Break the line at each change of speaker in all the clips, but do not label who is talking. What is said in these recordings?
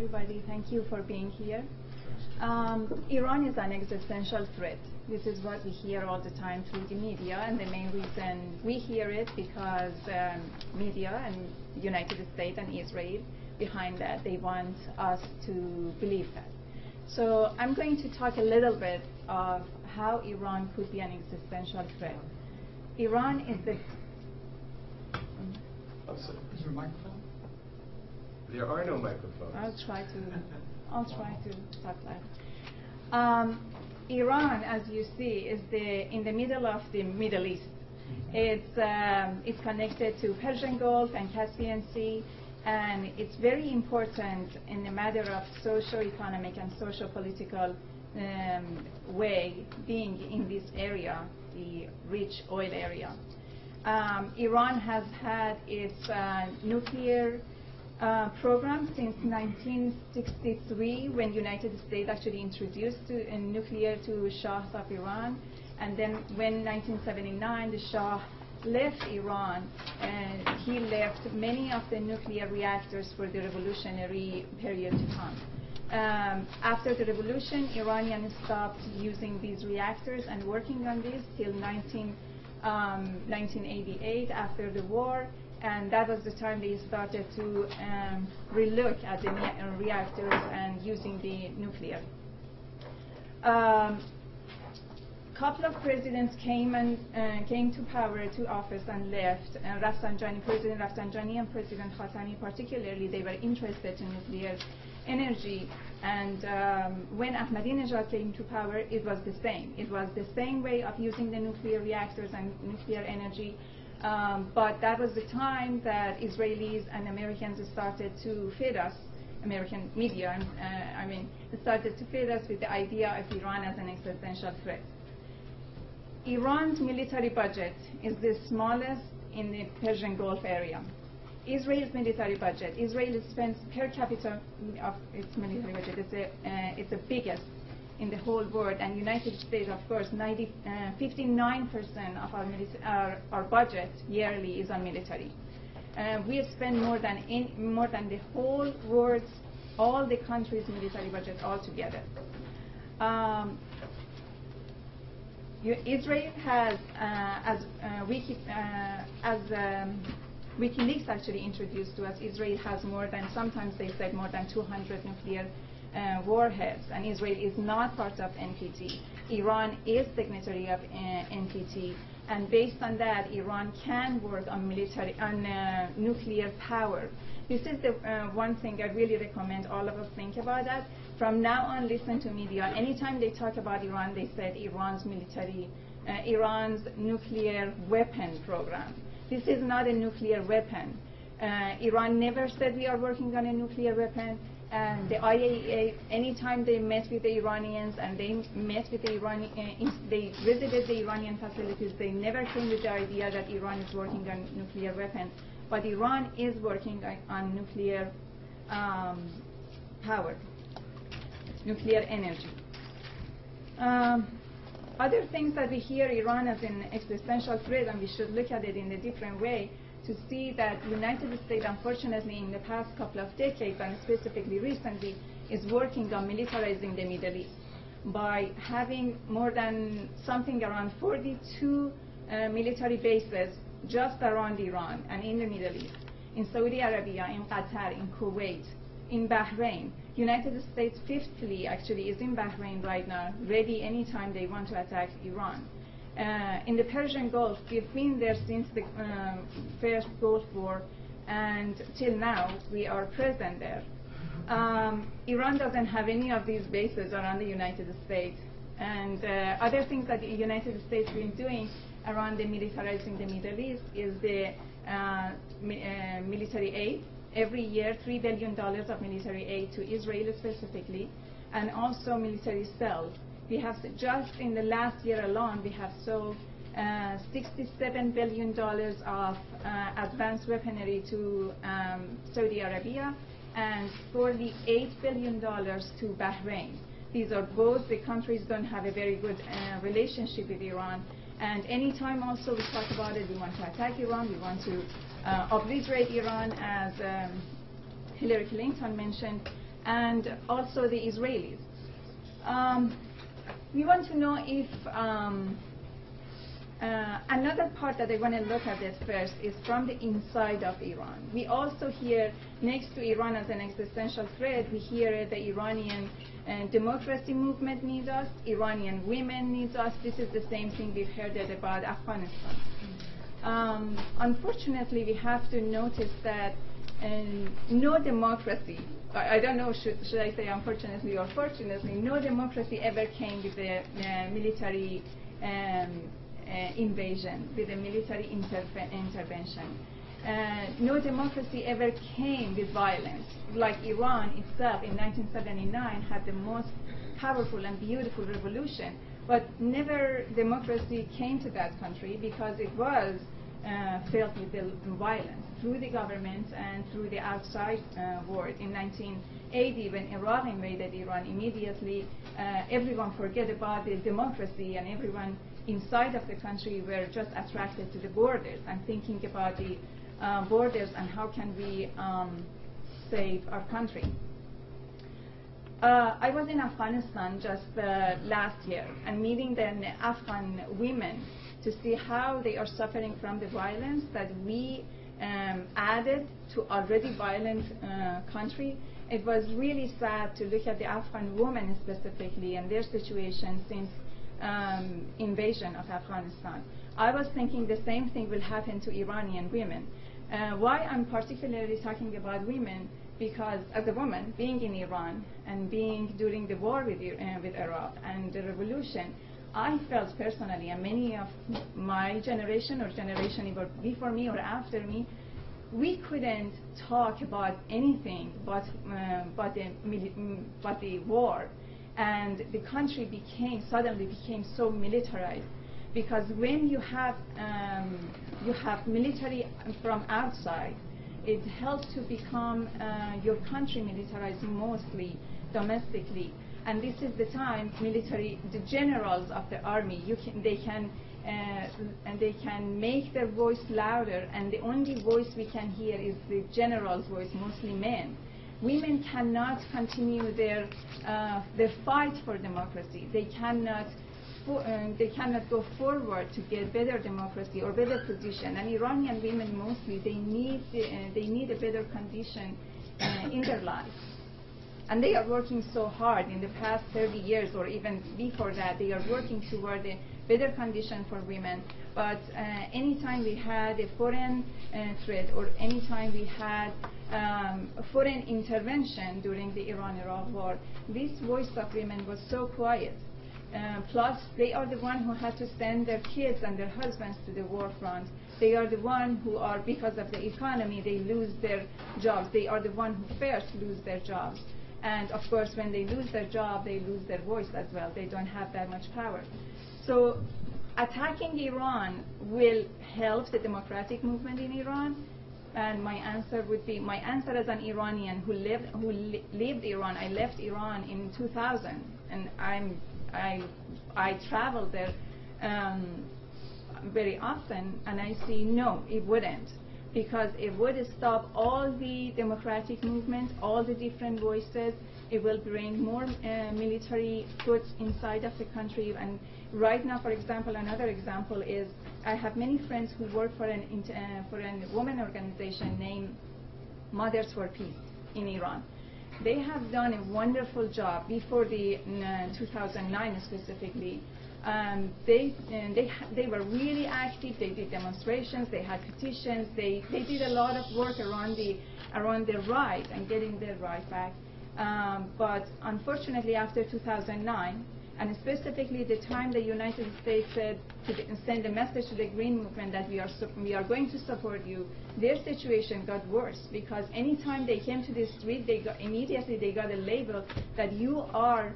everybody. Thank you for being here. Iran is an existential threat. This is what we hear all the time through the media, and the main reason we hear it because media and the United States and Israel behind that, they want us to believe that. So I'm going to talk a little bit of how Iran could be an existential threat. Iran is the...
Is there a microphone?
There are no microphones.
I'll try to talk loud. Iran, as you see, is in the middle of the Middle East. It's connected to Persian Gulf and Caspian Sea, and it's very important in the matter of socio-economic and socio-political way being in this area, the rich oil area. Iran has had its nuclear program since 1963, when United States actually introduced nuclear to Shah of Iran, and then when 1979 the Shah left Iran, he left many of the nuclear reactors for the revolutionary period to come. After the revolution, Iranians stopped using these reactors and working on this till 1988 after the war, and that was the time they started to relook at the reactors and using the nuclear. Couple of presidents came to power, to office, and left. President Rafsanjani and President Khatami particularly, they were interested in nuclear energy. And when Ahmadinejad came to power, it was the same. It was the same way of using the nuclear reactors and nuclear energy. But that was the time that Israelis and Americans started to feed us, American media, started to feed us with the idea of Iran as an existential threat. Iran's military budget is the smallest in the Persian Gulf area. Israel's military budget, Israel spends per capita of its military budget, it's the biggest in the whole world, and United States, of course, 59% of our budget yearly is on military. We spend more than the whole world's, all the countries' military budget altogether. Israel has, as WikiLeaks actually introduced to us, Israel has more than, sometimes they said more than 200 nuclear warheads, and Israel is not part of NPT. Iran is signatory of NPT, and based on that, Iran can work on nuclear power. This is the one thing I really recommend all of us think about that. From now on, listen to media. Anytime they talk about Iran, they said Iran's nuclear weapon program. This is not a nuclear weapon. Iran never said we are working on a nuclear weapon. And the IAEA, anytime they met with the Iranians and they visited the Iranian facilities, they never came with the idea that Iran is working on nuclear weapon. But Iran is working on nuclear power, nuclear energy. Other things that we hear Iran as an existential threat, and we should look at it in a different way, to see that the United States, unfortunately, in the past couple of decades, and specifically recently, is working on militarizing the Middle East by having more than something around 42 military bases just around Iran and in the Middle East, in Saudi Arabia, in Qatar, in Kuwait, in Bahrain. United States Fifth Fleet actually is in Bahrain right now, ready anytime they want to attack Iran. In the Persian Gulf, we've been there since the first Gulf War, and till now we are present there. Iran doesn't have any of these bases around the United States. And other things that the United States has been doing around the militarizing the Middle East is the military aid. Every year, $3 billion of military aid to Israel specifically, and also military sales. We have, just in the last year alone, we have sold $67 billion of advanced weaponry to Saudi Arabia and $48 billion to Bahrain. These are both the countries don't have a very good relationship with Iran. And anytime also we talk about it, we want to attack Iran, we want to obliterate Iran, as Hillary Clinton mentioned. and also the Israelis. We want to know if another part that I want to look at it first is from the inside of Iran. We also hear, next to Iran as an existential threat, we hear the Iranian democracy movement needs us, Iranian women needs us. This is the same thing we've heard about Afghanistan. Unfortunately, we have to notice that no democracy, I don't know, should I say unfortunately or fortunately, no democracy ever came with a military invasion, with a military intervention. No democracy ever came with violence. Like Iran itself in 1979 had the most powerful and beautiful revolution, but never democracy came to that country because it was filled with the violence through the government and through the outside world. In 1980, when Iraq invaded Iran, immediately everyone forget about the democracy, and everyone inside of the country were just attracted to the borders and thinking about the borders and how can we save our country. I was in Afghanistan just last year and meeting the Afghan women to see how they are suffering from the violence that we added to already violent country. It was really sad to look at the Afghan women specifically and their situation since invasion of Afghanistan. I was thinking the same thing will happen to Iranian women. Why I'm particularly talking about women? Because as a woman, being in Iran and being during the war with Iraq and the revolution, I felt personally, and many of my generation or generation before me or after me, we couldn't talk about anything but the war. And the country suddenly became so militarized, because when you have military from outside, it helps to become your country militarized mostly domestically. And this is the time the generals of the army, they can make their voice louder, and the only voice we can hear is the general's voice, mostly men. Women cannot continue their fight for democracy. They cannot go forward to get better democracy or better position. And Iranian women mostly, they need a better condition in their lives. And they are working so hard in the past 30 years or even before that. They are working toward a better condition for women. But anytime we had a foreign threat or anytime we had a foreign intervention during the Iran-Iraq war, this voice of women was so quiet. Plus, they are the one who had to send their kids and their husbands to the war front. They are the one who are, because of the economy, they lose their jobs. They are the one who first lose their jobs. And of course, when they lose their job, they lose their voice as well. They don't have that much power. So attacking Iran will help the democratic movement in Iran. And my answer would be, my answer as an Iranian who lived Iran, I left Iran in 2000, and I travel there very often, and I see no, it wouldn't, because it would stop all the democratic movements, all the different voices. It will bring more military foot inside of the country. And right now, for example, another example is I have many friends who work for a women organization named Mothers for Peace in Iran. They have done a wonderful job before the 2009 specifically. They were really active. They did demonstrations. They had petitions. They did a lot of work around their right and getting their right back. But unfortunately, after 2009, and specifically the time the United States said to send a message to the Green Movement that we are going to support you, their situation got worse, because anytime they came to the street, immediately they got a label that you are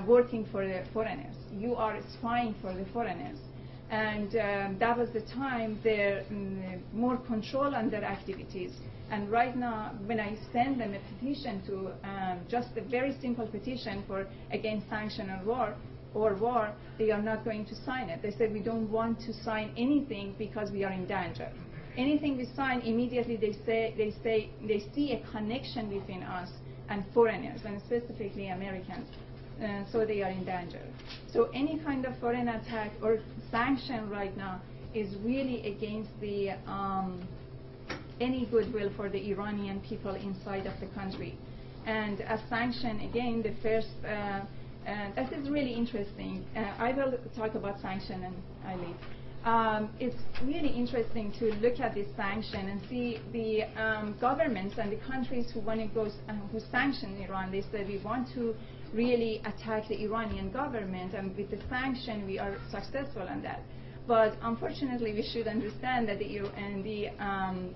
working for the foreigners. You are spying for the foreigners. And that was the time there more control on their activities. And right now, when I send them a petition to just a very simple petition for against sanction or war, they are not going to sign it. They said, we don't want to sign anything because we are in danger. Anything we sign, immediately they see a connection between us and foreigners, and specifically Americans. So they are in danger. So any kind of foreign attack or sanction right now is really against the any goodwill for the Iranian people inside of the country. And as sanction, again, the first, this is really interesting. I will talk about sanction and I leave. It's really interesting to look at this sanction and see the governments and the countries who want to go, who sanction Iran. They said we want to really attack the Iranian government, and with the sanction we are successful in that. But unfortunately, we should understand that the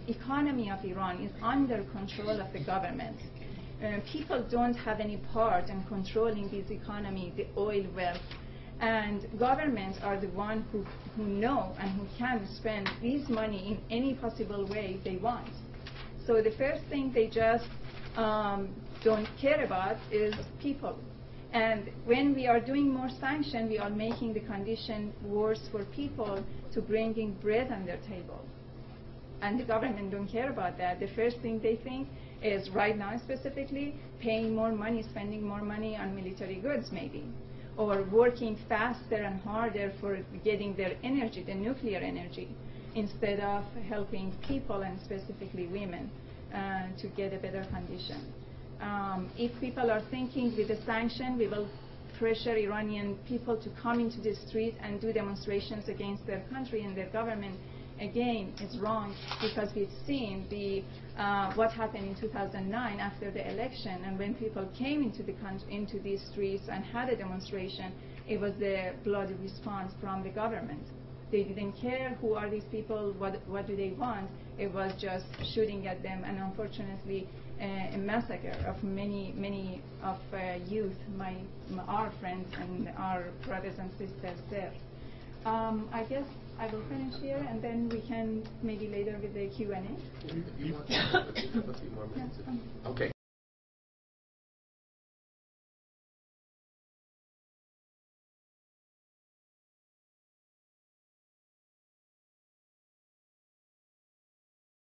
economy of Iran is under control of the government. People don't have any part in controlling this economy, the oil wealth, and governments are the ones who know and who can spend this money in any possible way they want. So the first thing they just don't care about is people. And when we are doing more sanction, we are making the condition worse for people to bringing bread on their table. And the government don't care about that. The first thing they think is, right now specifically, paying more money, spending more money on military goods maybe, or working faster and harder for getting their energy, the nuclear energy, instead of helping people and specifically women to get a better condition. If people are thinking with the sanction, we will pressure Iranian people to come into the street and do demonstrations against their country and their government, again, it's wrong, because we've seen what happened in 2009 after the election, and when people came into these streets and had a demonstration, it was the bloody response from the government. They didn't care who are these people, what do they want. It was just shooting at them, and unfortunately, a massacre of many of youth, our friends and our brothers and sisters there. I guess I will finish here, and then we can maybe later with the Q&A.
You want to have a few more minutes?
Yeah.
Okay.